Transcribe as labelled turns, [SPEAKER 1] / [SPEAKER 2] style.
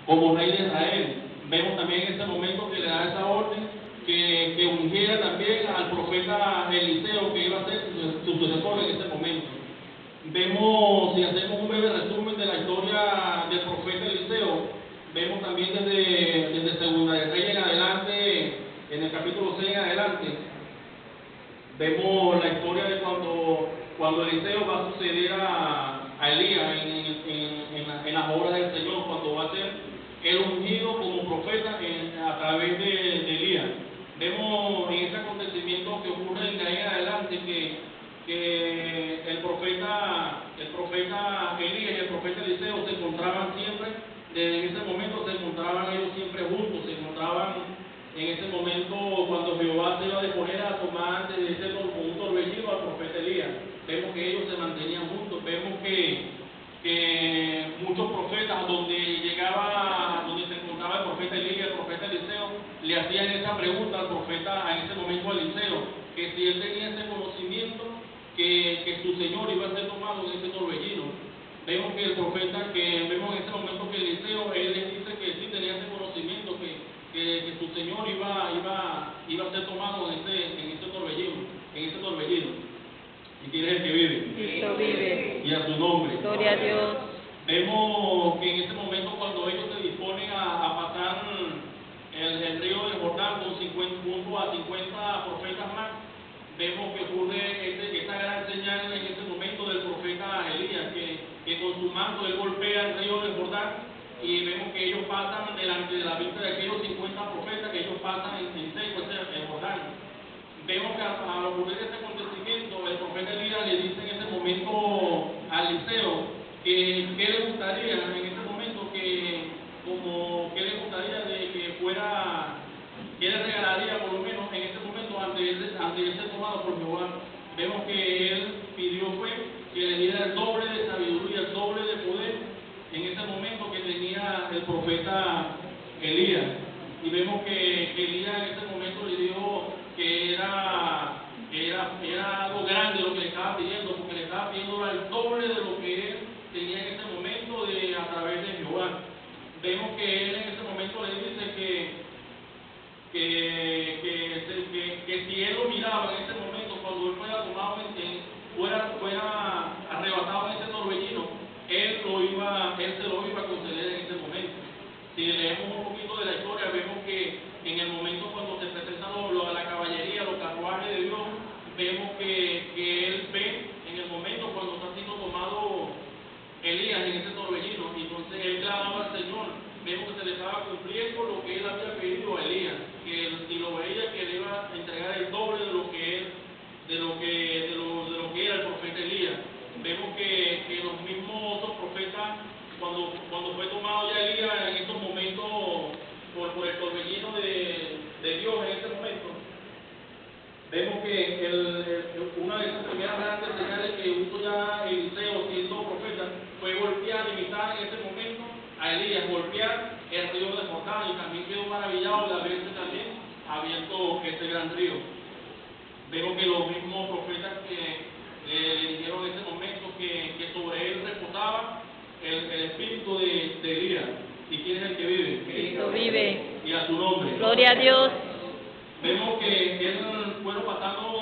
[SPEAKER 1] como rey de Israel. Vemos también en ese momento que le da esa orden que ungiera también al profeta Eliseo, que iba a ser su sucesor en ese momento. Vemos, si hacemos un breve resumen de la historia del profeta Eliseo, vemos también desde Segunda de Reyes en adelante, en el capítulo 6 en adelante, vemos la historia de cuando Eliseo va a suceder a Elías en las obras del Señor, cuando va a ser el ungido como profeta a través de Elías. Vemos en ese acontecimiento que ocurre de ahí en adelante que el profeta Elías y el profeta Eliseo se encontraban siempre, desde ese momento se encontraban ellos siempre juntos, se encontraban en ese momento cuando Jehová se iba a disponer a tomar de ese un torbellino al profeta Elías. Vemos que ellos se mantenían juntos, vemos que muchos profetas donde se encontraba el profeta Elías, el profeta Eliseo, le hacían esa pregunta al profeta en ese momento a Eliseo, que si él tenía ese conocimiento que su Señor iba a ser tomado en ese torbellino. Vemos que el profeta, vemos en ese momento que Eliseo, él les dice que sí tenía ese conocimiento, que su Señor iba a ser tomado en ese torbellino. ¿Y quién es el que vive?
[SPEAKER 2] Cristo vive.
[SPEAKER 1] Y a su nombre.
[SPEAKER 2] Gloria a Dios.
[SPEAKER 1] Vemos que en ese momento cuando ellos se disponen a pasar el río de Jordán junto a 50 profetas más, vemos que ocurre esta gran señal en ese momento del profeta Elías, que con su manto él golpea el río de Jordán, y vemos que ellos pasan delante de la vista de aquellos 50 profetas, que ellos pasan en seco el Jordán. Vemos que al ocurrir este acontecimiento, el profeta Elías le dice en ese momento a Eliseo que le gustaría en ese momento que le gustaría de que fuera, que le regalaría por lo menos en ese momento antes de ser tomado por Jehová. Vemos que él pidió que le diera el doble de sabiduría, el doble de poder en ese momento que tenía el profeta Elías. Y vemos que Elías en ese momento le dijo que era algo grande lo que le estaba pidiendo, porque le estaba pidiendo el doble de lo que él tenía en ese momento a través de Jehová. Vemos que él en ese momento le dice que si él lo miraba en ese momento, cuando él fuera tomado fuera arrebatado en ese torbellino, él se lo iba a conceder en ese momento. Si leemos un poquito de la historia, vemos que en el momento cuando se presenta la caballería, los carruajes de Dios, vemos que él ve en el momento cuando está siendo tomado Elías en ese torbellino, y entonces él clamaba al Señor. Vemos que se le estaba cumpliendo lo que él había pedido a Elías, y lo veía que le iba a entregar el doble de lo que era el profeta Elías. Vemos que los mismos otros profetas, cuando fue tomado ya Elías en estos momentos por el torbellino de Dios en ese momento, vemos que una de esas primeras grandes señales que usó ya Eliseo siendo profeta fue golpear, imitar en ese momento a Elías, golpear el río de Jordán, y también quedó maravillado de haberse también abierto este gran río. Vemos que los mismos profetas que le dijeron en ese momento que sobre él reposaba el espíritu de Elías. ¿Y quién es el que vive?
[SPEAKER 2] Cristo vive.
[SPEAKER 1] Y a su nombre.
[SPEAKER 2] Gloria a Dios.
[SPEAKER 1] Vemos que él fueron pasando